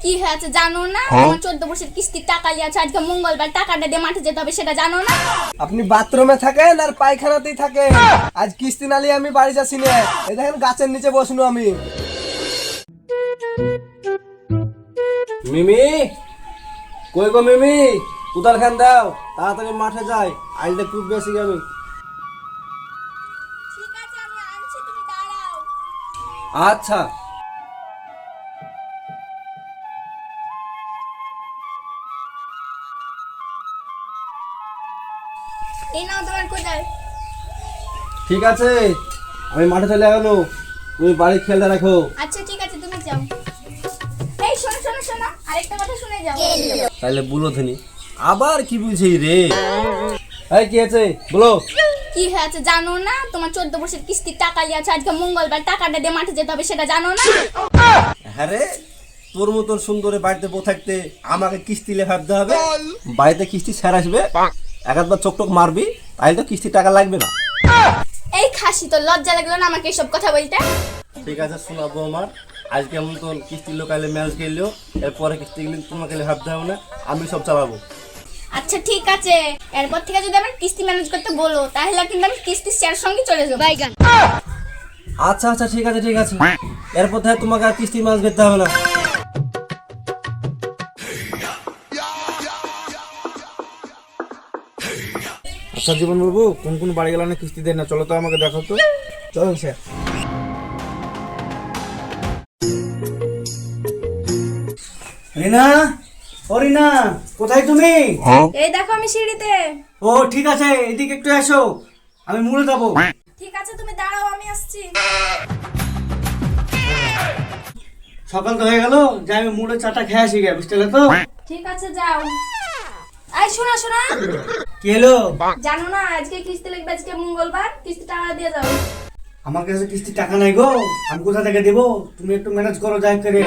কি হয়েছে জানো না? তোমার 14 বছরের কিস্তির টাকা লিয়েছে, আজকে মঙ্গলবার টাকাটা দিয়ে মাঠে যেতে হবে, সেটা জানো না? আপনি বাথরুমে থাকেন আর পায়খানাতেই থাকেন, আজ কিস্তি না নিয়ে আমি বাড়ি যাচ্ছি না। এই দেখেন গাছের নিচে বসনু আমি। মিমি কই গো মিমি, কুদাল খান দাও, তাড়াতাড়ি মাঠে যাই, আইলটা খুব বেশি আমি। ঠিক আছে আমি আনছি, তুমি দাঁড়াও। আচ্ছা এই নাও তোমার কোদাল। ঠিক আছে, আমি মাঠে চলে গেলো, তুমি বাড়ি খেয়াল রাখো। আচ্ছা ঠিক আছে, তুমি যাও। এই শোনো শোনো শোনো, আরেকটা কথা শুনে যাও। তাহলে বলো ধনি, আবার কি বুঝি রে? এই কি আছে বলো। কি হয়েছে জানো না? তোমার 14 বছরের কিস্তির টাকা লিয়েছে, আজকে মঙ্গলবার টাকাটা দিয়ে মাঠে যেতে হবে, সেটা জানো না? হ্যাঁ রে, তোর মতন সুন্দরে বাড়িতে বউ থাকতে আমাকে কিস্তি লে ভাবতে হবে? বাড়িতে কিস্তি স্যার আসবে, এক আধবার চোখ টোক মারবি, তাহলে তো কিস্তি টাকা লাগবে না। এই খাসি, তো লজ্জা লাগলো না আমাকে এসব কথা বলতে? ঠিক আছে শোনাবো আমার, আজকে এমন তো কিস্তির লোক আইলে ম্যাচ খেললেও এরপরে কিস্তিগুলি তোমাকে ভাবতে হবে না, আমি সব চালাবো। আচ্ছা ঠিক আছে, এরপর থেকে যদি আমার কিস্তি ম্যানেজ করতে বলো, তাহলে কিন্তু আমি কিস্তি শেয়ার সঙ্গে চলে যাবো। আচ্ছা আচ্ছা ঠিক আছে ঠিক আছে, এরপর থেকে তোমাকে আর কিস্তি ম্যাচ করতে হবে না। আচ্ছা জীবন বাবু, কোন কোন বাড়ি গেলানে কিস্তি দেয় না, চলো তো আমাকে দেখো তো। চলুন স্যার। রিনা, ও রিনা, কোথায় তুমি? এই দেখো আমি সিঁড়িতে। ও ঠিক আছে, এদিকে একটু এসো, আমি মুড়ে যাবো। ঠিক আছে তুমি দাঁড়াও, আমি আসছি। সকাল তো হয়ে গেল, যে আমি মুড়ে চাটা খেয়ে আসি গে, বুঝতে গেলে তো? ঠিক আছে যাও। এই শোনা শোনা, কি এলো? জানো না আজকে কিস্তি লাগবে, আজকে মঙ্গলবার, কিস্তি টাকা দিয়ে যাও। আমার কাছে কিস্তি টাকা নাই গো, আমি কোথা থেকে দেবো? তুমি একটু ম্যানেজ করো যাই করে।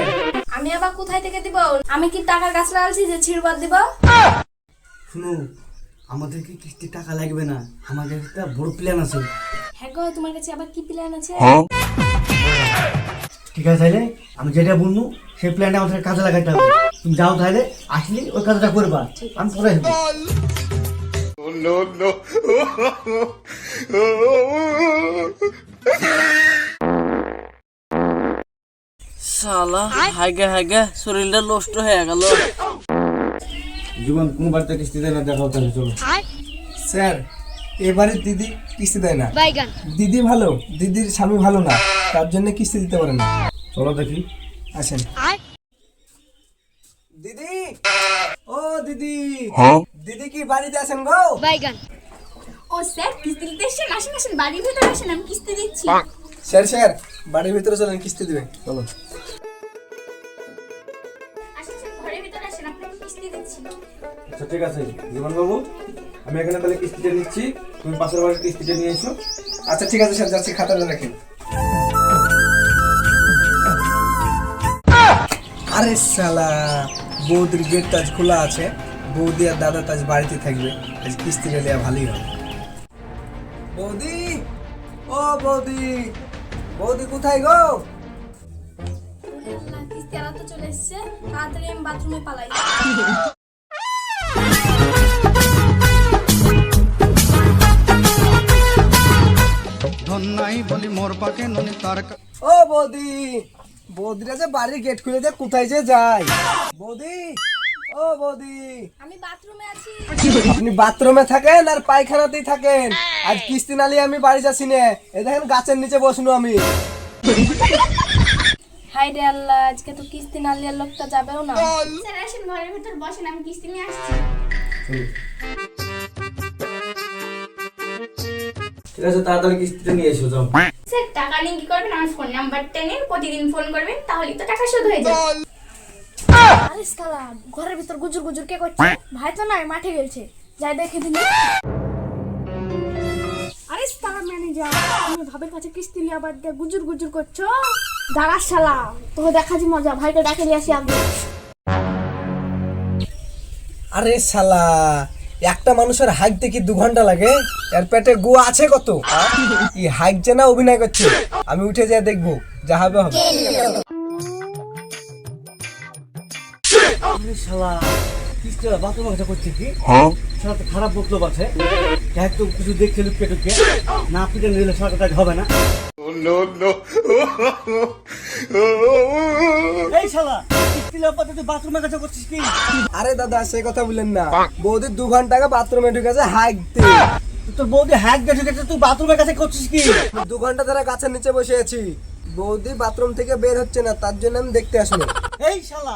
আমি আবার কোথায় থেকে দিব? আমি কি টাকার গাছ লাগাচ্ছি যে ছিড়বাদ দিব? শুনো, আমাদেরকে কিস্তি টাকা লাগবে না, আমাদের একটা বড় প্ল্যান আছে। হ্যাঁ গো, তোমার কাছে আবার কি প্ল্যান আছে? ঠিক আছে, তাহলে আমি যেটা বলবো সেই প্ল্যানটা আমাদের কাজে লাগাতে হবে। তুমি যাও, তাহলে আসলে ওই কাজটা করবা, আমি পরে আসবো। শালা হাইগা শরীরটা নষ্ট হয়ে গেল। জীবন কোন বাড়িতে কিস্তি দেয় না, দেখাও তাহলে চলো। স্যার এবারে দিদি কিস্তি দেয় না। দিদি ভালো, দিদির স্বামী ভালো না, তার জন্য কিস্তি দিতে পারে না। চলো দেখি। আসেন। দিদি, ও দিদি, দিদি কি বাড়িতে আছেন গো? ও স্যার, কিস্তি দিতে এসেছেন? আসেন আসেন, বাড়ির ভিতরে আসেন, আমি কিস্তি দিচ্ছি। স্যার স্যার বাড়ির ভিতরে চলেন, কিস্তি দিবেন চলো। আসেন স্যার, ঘরের ভিতরে আসেন, আপনাকে কিস্তি দিচ্ছি। আচ্ছা ঠিক আছে জীবন বাবু, আমি এখানে তাহলে কিস্তিটা নিচ্ছি, তুমি পাশের বাড়ির কিস্তিটা নিয়ে এসো। আচ্ছা ঠিক আছে স্যার, যাচ্ছি, খাতাটা রাখেন। আরে শালা, বৌদির গেট আজ খোলা আছে, বৌদি আর দাদা আজ বাড়িতে থাকবে, আজ কিস্তি নিলে ভালোই হবে। বৌদি, ও বৌদি, বৌদি কোথায় গো? ওরে আল্লাহ, কিস্তি আলা তো চলে এসেছে, তাড়াতাড়ি আমি বাথরুমে পালাই। ও বৌদি, বৌদিরা যে বাড়ির গেট খুলে দিয়ে কোথায় যে যায়? বৌদি, ও বৌদি, আমি বাথরুমে আছি। আপনি বাথরুমে থাকেন আর পায়খানাতেই থাকেন, আজ কিস্তি না নিয়ে আমি বাড়ি যাচ্ছি না। এই দেখেন গাছের নিচে বসনু আমি। হাই রে আল্লাহ, আজকে তো কিস্তি না লিয়ার লোকটা যাবেও না। স্যার আসেন, ঘরের ভিতর বসেন, আমি কিস্তি নিয়ে আসছি। ঠিক আছে, তাড়াতাড়ি কিস্তিটা নিয়ে এসো যাও। স্যার টাকা নিয়ে কি করবেন? আমার ফোন নাম্বারটা নিন, প্রতিদিন ফোন করবেন, তাহলেই তো টাকা শোধ হয়ে যায়। আরে সালা, ঘরের ভিতর গুজুর গুজুর কে করছে? ভাই তো নাই, মাঠে গেছে, যাই দেখে দিন। আরে সালা ম্যানেজার, তুমি ভাবের কাছে কিস্তি লিয়া বাদ দিয়ে গুজুর গুজুর করছো? দাঁড়া শালা, তোকে দেখাচ্ছি মজা, ভাইকে ডাকে নিয়ে আসি আগে। আরে শালা, একটা মানুষের হাইকতে কি 2 ঘন্টা লাগে? এর পেটে গু আছে কত? এই হাইক যে না অভিনয় করছে, আমি উঠে যেয়ে দেখবো, যা হবে হবে। আরে শালা কিস্তিওয়ালা বাথরুমে কাছে করছে কি শালা তো খারাপ বকলো আছে যাই তো কিছু দেখছে লুকিয়ে টুকিয়ে না পিটে নিলে শালাটা কাজ হবে না এই শালা কিস্তিওয়ালা পাতে তুই বাথরুমে কাছে করছিস কি আরে দাদা সে কথা বললেন না, বৌদি 2 ঘন্টা আগে বাথরুমে ঢুকেছে হাঁকতে। তোর বৌদি হ্যাক দিয়ে ঢুকেছে তুই বাথরুমের কাছে করছিস কি 2 ঘন্টা ধরে গাছের নিচে বসে আছি, বৌদি বাথরুম থেকে বের হচ্ছে না, তার জন্য আমি দেখতে আসলো। এই শালা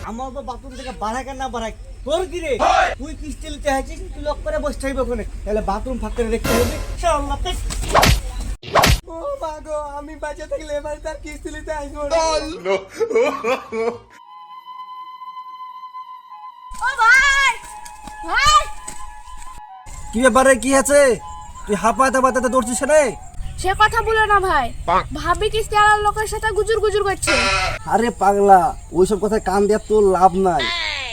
আমার তো বাথরুম থেকে বাড়াক আর না বাড়াক তোর কি রে তুই কিস্তি নিতে আছিস তুই লক করে বসে থাকবি ওখানে তাহলে বাথরুম ফাঁক করে দেখতে হবে শালা ও মা গো, আমি বাঁচে থাকলে এবার তার কিস্তি নিতে আসবো না। ও ভাই ভাই কি ব্যাপারে, কি আছে? তুই হাঁপাতে হাঁপাতে দৌড়ছিস রে? সে কথা বলো না ভাই, ভাবি কিস্তি আলার লোকের সাথে গুজুর গুজুর করছে। আরে পাগলা ওইসব কথা কান দেওয়ার তোর লাভ নাই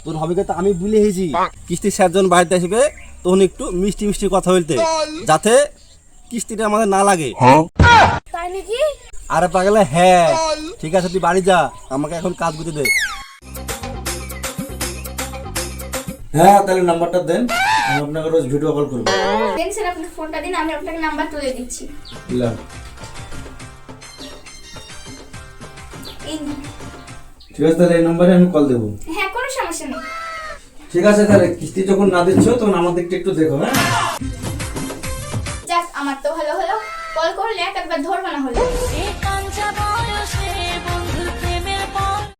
তোর হবিকে তো আমি ভুলে গেছি কিস্তি 7 জন বাড়িতে আসবে তখন একটু মিষ্টি মিষ্টি কথা বলতে যাতে কিস্তিটা আমাদের না লাগে। তাই নাকি? আরে পাগলা হ্যাঁ ঠিক আছে তুই বাড়ি যা আমাকে এখন কাজ করতে দে। হ্যাঁ তাহলে নাম্বারটা দেন আমি আপনাকে রোজ ভিডিও কল করবো। দেন স্যার আপনার ফোনটা দিন, আমি আপনাকে নাম্বার তুলে দিচ্ছি। দিলাম এই নিন। ঠিক আছে তাহলে এই নম্বরে আমি কল দেবো। হ্যাঁ কোনো সমস্যা নেই। ঠিক আছে তাহলে কিস্তি যখন না দিচ্ছ তখন আমাদের একটু দেখো। হ্যাঁ যাক আমার তো ভালো হলো, কল করলে একবার ধরবো না হলো।